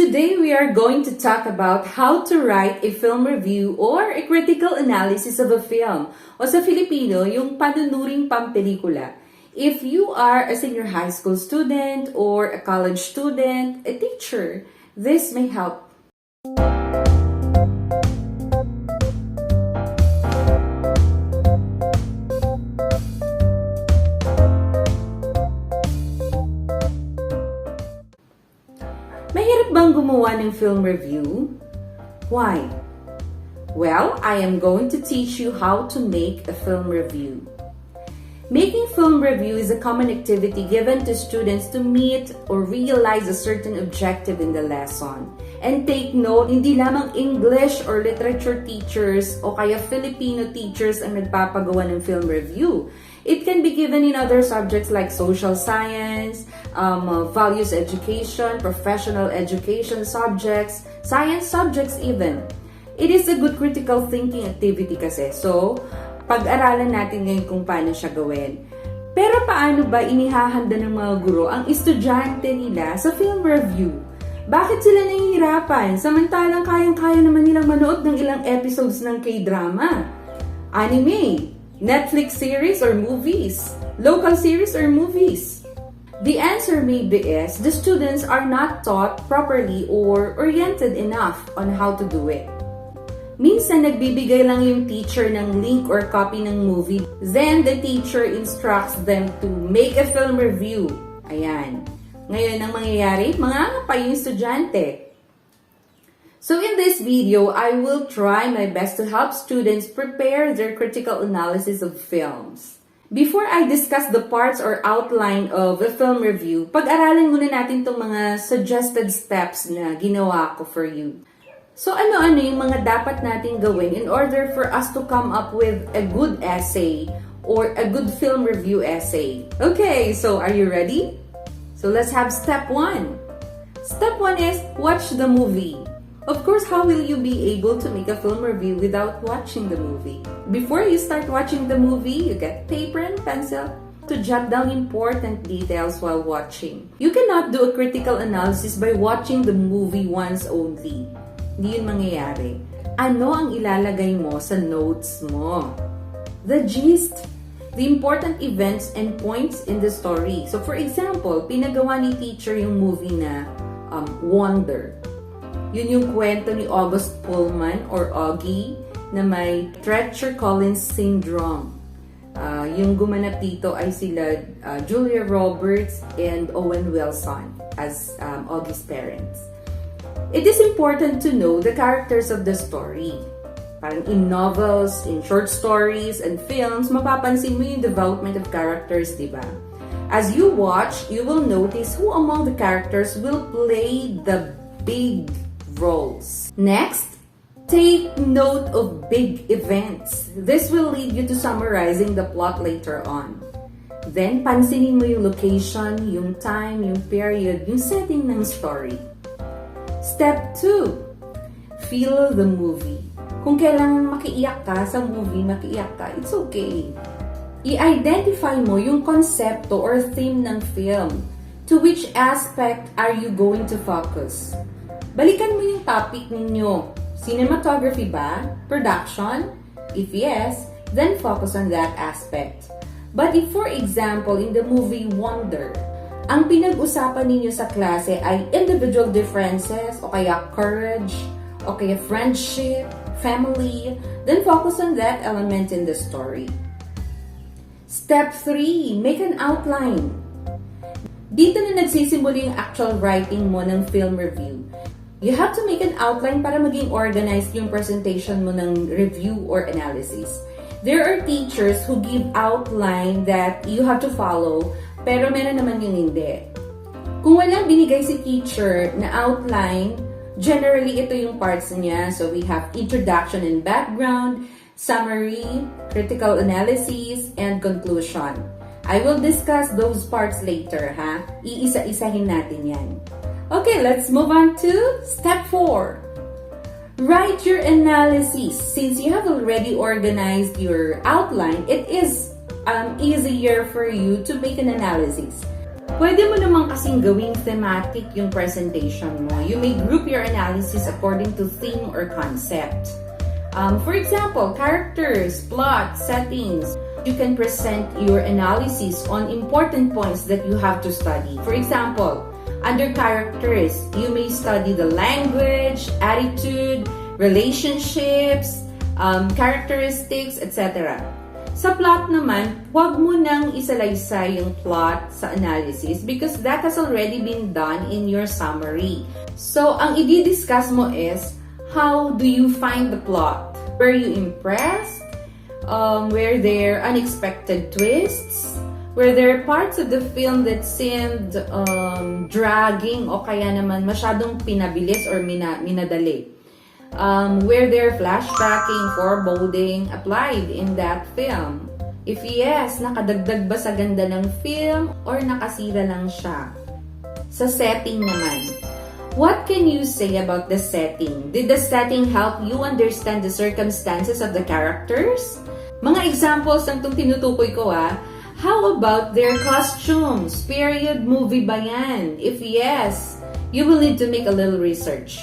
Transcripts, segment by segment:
Today we are going to talk about how to write a film review or a critical analysis of a film. O sa Filipino, yung panunuring pampelikula. If you are a senior high school student or a college student, a teacher, this may help. Mahirap bang gumawa ng film review? Why? Well, I am going to teach you how to make a film review. Making film review is a common activity given to students to meet or realize a certain objective in the lesson. And take note, hindi lamang English or literature teachers o kaya Filipino teachers ang nagpapagawa ng film review. It can be given in other subjects like social science, values education, professional education subjects, science subjects even. It is a good critical thinking activity kasi. So, pag-aralan natin ngayon kung paano siya gawin. Pero paano ba inihahanda ng mga guro ang estudyante nila sa film review? Bakit sila nahihirapan? Samantalang kayang-kaya naman nilang manood ng ilang episodes ng K-drama, anime, Netflix series or movies, local series or movies. The answer maybe is the students are not taught properly or oriented enough on how to do it. Minsan nagbibigay lang yung teacher ng link or copy ng movie, then the teacher instructs them to make a film review. Ayan. Ngayon ang mangyayari, mangangapa yung estudyante. So in this video, I will try my best to help students prepare their critical analysis of films. Before I discuss the parts or outline of a film review, pag-aralan muna natin itong mga suggested steps na ginawa ko for you. So ano-ano yung mga dapat natin gawin in order for us to come up with a good essay or a good film review essay? Okay, so are you ready? So let's have step 1. Step 1 is watch the movie. Of course, how will you be able to make a film review without watching the movie? Before you start watching the movie, you get paper and pencil to jot down important details while watching. You cannot do a critical analysis by watching the movie once only. Hindi yun mangyayari. Ano ang ilalagay mo sa notes mo? The gist, the important events and points in the story. So for example, pinagawa ni teacher yung movie na Wonder. Yun yung kwento ni August Pullman or Augie na may Treacher Collins syndrome. Yung gumanap dito ay sila Julia Roberts and Owen Wilson as Augie's parents. It is important to know the characters of the story. Parang in novels, in short stories, and films, mapapansin mo yung development of characters, di ba? As you watch, you will notice who among the characters will play the big roles. Next, take note of big events. This will lead you to summarizing the plot later on. Then, pansinin mo yung location, yung time, yung period, yung setting ng story. Step 2, feel the movie. Kung kailangan makiiyak ka sa movie, makiiyak ka, it's okay. I-identify mo yung konsepto or theme ng film. To which aspect are you going to focus? Balikan mo yung topic ninyo. Cinematography ba? Production? If yes, then focus on that aspect. But if for example, in the movie Wonder, ang pinag-usapan ninyo sa klase ay individual differences, o kaya courage, o kaya friendship, family, then focus on that element in the story. Step 3, make an outline. Dito na nagsisimula yung actual writing mo ng film review. You have to make an outline para maging organized yung presentation mo ng review or analysis. There are teachers who give outline that you have to follow, pero meron naman yung hindi. Kung walang binigay si teacher na outline, generally ito yung parts niya. So we have introduction and background, summary, critical analysis, and conclusion. I will discuss those parts later, ha? Iisa-isahin natin yan. Okay, let's move on to step 4. Write your analysis. Since you have already organized your outline, it is easier for you to make an analysis. Pwede mo naman kasing gawing thematic yung presentation mo. You may group your analysis according to theme or concept. For example, characters, plot, settings. You can present your analysis on important points that you have to study. For example, under characters, you may study the language, attitude, relationships, characteristics, etc. Sa plot naman, huwag mo nang isalaysay yung plot sa analysis because that has already been done in your summary. So, ang i-discuss mo is, how do you find the plot? Were you impressed? Were there unexpected twists? Were there parts of the film that seemed dragging o kaya naman masyadong pinabilis or minadali? Were there flashbacking, foreboding applied in that film? If yes, nakadagdag ba sa ganda ng film or nakasira lang siya? Sa setting naman, what can you say about the setting? Did the setting help you understand the circumstances of the characters? Mga examples ng itong tinutukoy ko how about their costumes? Period movie ba yan? If yes, you will need to make a little research.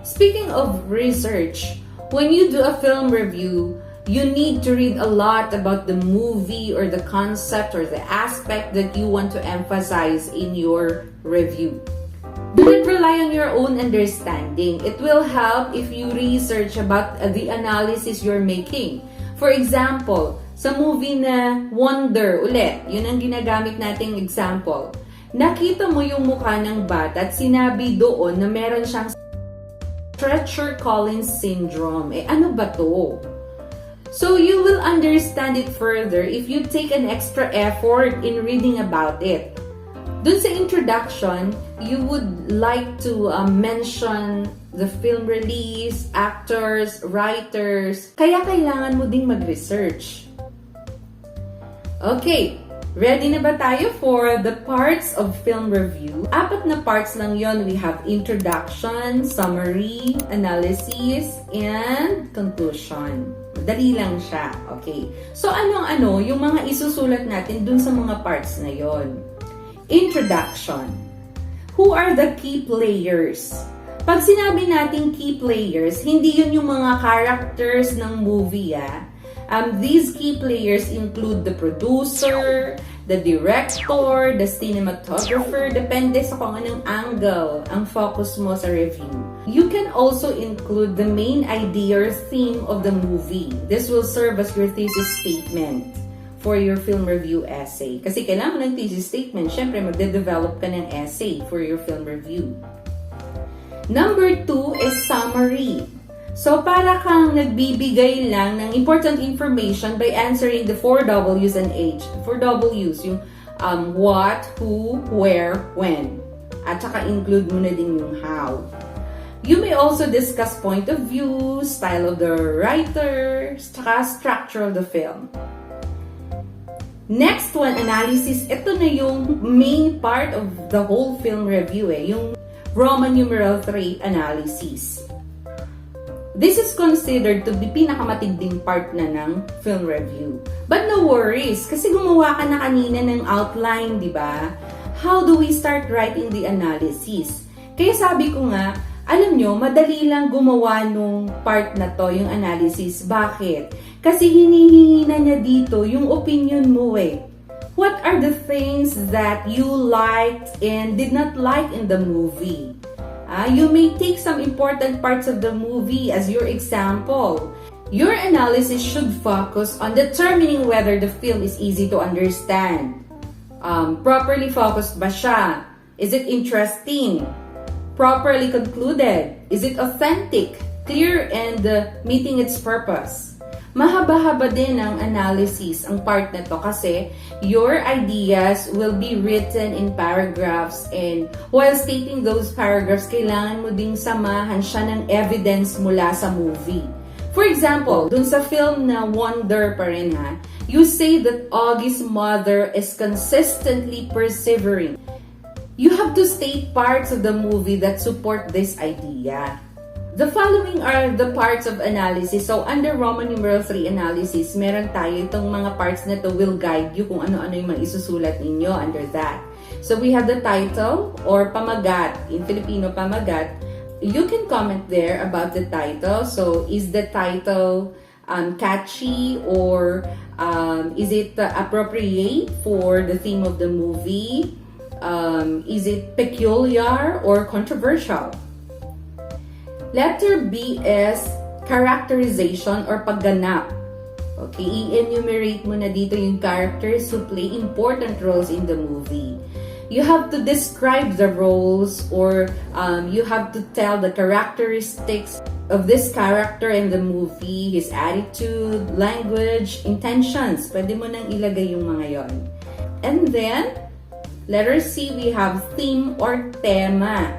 Speaking of research, when you do a film review, you need to read a lot about the movie or the concept or the aspect that you want to emphasize in your review. Do not rely on your own understanding. It will help if you research about the analysis you're making. For example, sa movie na Wonder, ulit, yun ang ginagamit nating example. Nakita mo yung mukha ng bata at sinabi doon na meron siyang Treacher-Collins syndrome. Ano ba to? So you will understand it further if you take an extra effort in reading about it. Dun sa introduction, you would like to mention the film release, actors, writers. Kaya kailangan mo ding mag-research. Okay, ready na ba tayo for the parts of film review? 4 na parts lang yon. We have introduction, summary, analysis, and conclusion. Dali lang siya. Okay. So ano-ano yung mga isusulat natin dun sa mga parts na yon? Introduction. Who are the key players? Pag sinabi nating key players, hindi yun yung mga characters ng movie. These key players include the producer, the director, the cinematographer, depende sa kung anong angle ang focus mo sa review. You can also include the main idea or theme of the movie. This will serve as your thesis statement for your film review essay. Kasi kailangan mo ng thesis statement, syempre magde-develop ka ng essay for your film review. Number 2 is summary. So para kang nagbibigay lang ng important information by answering the 4 W's and H. 4 W's, yung what, who, where, when. At saka include mo na din yung how. You may also discuss point of view, style of the writer, saka structure of the film. Next one, analysis. Ito na yung main part of the whole film review yung Roman numeral 3 analysis. This is considered to be pinakamatinding part na ng film review. But no worries, kasi gumawa ka na kanina ng outline, di ba? How do we start writing the analysis? Kaya sabi ko nga, alam nyo, madali lang gumawa nung part na to, yung analysis. Bakit? Kasi hinihingi na niya dito yung opinion mo What are the things that you liked and did not like in the movie? You may take some important parts of the movie as your example. Your analysis should focus on determining whether the film is easy to understand. Properly focused ba siya? Is it interesting? Properly concluded? Is it authentic, clear, and meeting its purpose? Mahaba-haba din ang analysis, ang part na to kasi your ideas will be written in paragraphs and while stating those paragraphs, kailangan mo ding samahan siya ng evidence mula sa movie. For example, dun sa film na Wonder pa rin you say that Augie's mother is consistently persevering. You have to state parts of the movie that support this idea. The following are the parts of analysis. So, under Roman numeral 3 analysis, meron tayo itong mga parts na to will guide you kung ano-ano yung mga isusulat ninyo under that. So we have the title or pamagat, in Filipino pamagat. You can comment there about the title. So is the title catchy, or is it appropriate for the theme of the movie? Is it peculiar or controversial? Letter B is characterization or pagganap. Okay, i-enumerate mo na dito yung characters who play important roles in the movie. You have to describe the roles, or you have to tell the characteristics of this character in the movie, his attitude, language, intentions. Pwede mo nang ilagay yung mga yon. And then, letter C, we have theme or tema.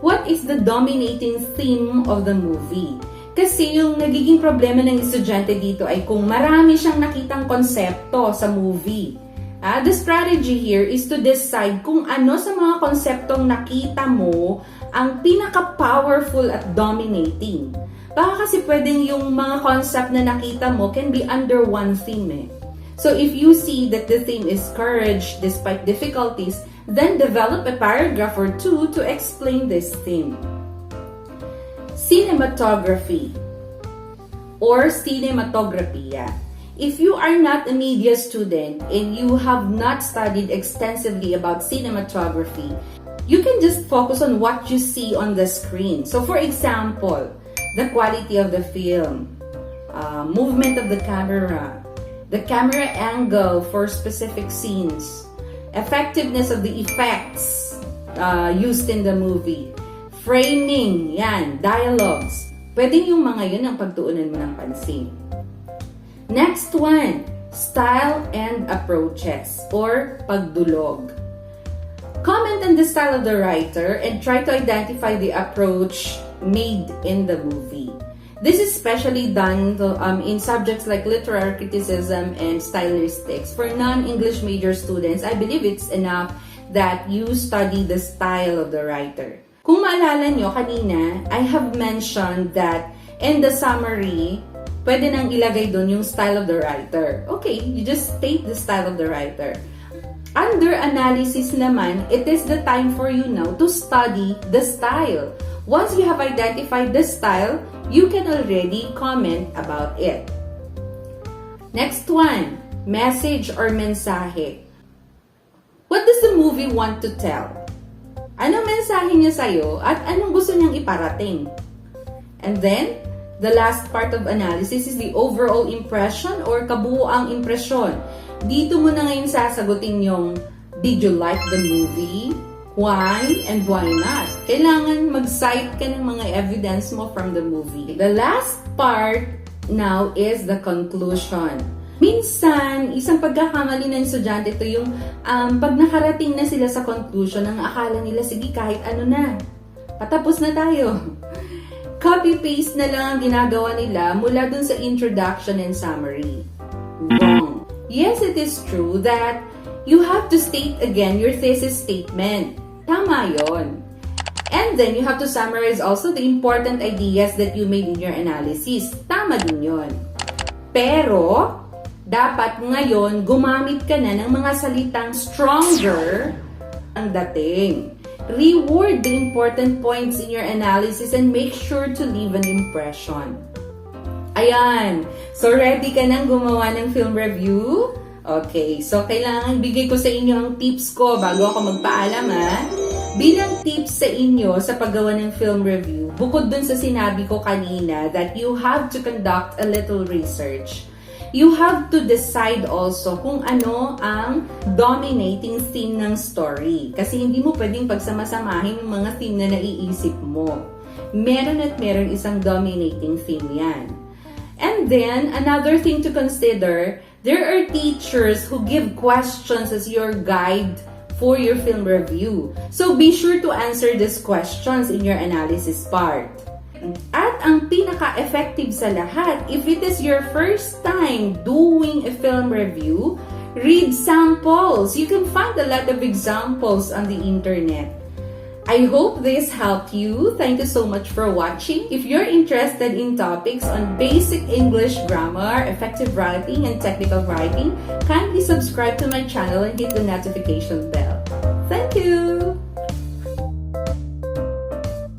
What is the dominating theme of the movie? Kasi yung nagiging problema ng estudyante dito ay kung marami siyang nakitang konsepto sa movie. The strategy here is to decide kung ano sa mga konseptong nakita mo ang pinaka-powerful at dominating. Baka kasi pwedeng yung mga concept na nakita mo can be under one theme. So if you see that the theme is courage despite difficulties, then develop a paragraph or two to explain this theme. Cinematography or cinematography. If you are not a media student and you have not studied extensively about cinematography, you can just focus on what you see on the screen. So for example, the quality of the film, movement of the camera angle for specific scenes, effectiveness of the effects used in the movie, framing, yan, dialogues. Pwedeng yung mga yun ang pagtuunan mo ng pansin. Next one, style and approaches or pagdulog. Comment on the style of the writer and try to identify the approach made in the movie. This is especially done in subjects like literary criticism and stylistics. For non-English major students, I believe it's enough that you study the style of the writer. Kung maalala nyo kanina, I have mentioned that in the summary, pwede nang ilagay doon yung style of the writer. Okay, you just state the style of the writer. Under analysis naman, it is the time for you now to study the style. Once you have identified the style, you can already comment about it. Next one, message or mensahe. What does the movie want to tell? Anong mensahe niya sa'yo at anong gusto niyang iparating? And then, the last part of analysis is the overall impression or kabuuang impresyon. Dito mo na ngayon sasagutin yung, did you like the movie? Why and why not? Kailangan mag-cite ka ng mga evidence mo from the movie. The last part now is the conclusion. Minsan, isang pagkakamali ng estudyante ito yung pag nakarating na sila sa conclusion, ang akala nila, sige kahit ano na, patapos na tayo. Copy-paste na lang ang ginagawa nila mula dun sa introduction and summary. Wrong. Yes, it is true that you have to state again your thesis statement. Tama yon. And then, you have to summarize also the important ideas that you made in your analysis. Tama din yon. Pero, dapat ngayon, gumamit ka na ng mga salitang stronger ang dating. Reword the important points in your analysis and make sure to leave an impression. Ayan. So, ready ka nang gumawa ng film review? Okay. So, kailangan bigay ko sa inyo ang tips ko bago ako magpaalam, ha? Bilang tips sa inyo sa paggawa ng film review, bukod dun sa sinabi ko kanina that you have to conduct a little research, you have to decide also kung ano ang dominating theme ng story. Kasi hindi mo pwedeng pagsamasamahin yung mga theme na naiisip mo. Meron at meron isang dominating theme yan. And then, another thing to consider, there are teachers who give questions as your guide for your film review. So, be sure to answer these questions in your analysis part. At ang pinaka-effective sa lahat, if it is your first time doing a film review, read samples. You can find a lot of examples on the internet. I hope this helped you. Thank you so much for watching. If you're interested in topics on basic English grammar, effective writing, and technical writing, kindly subscribe to my channel and hit the notification bell. Thank Thank you!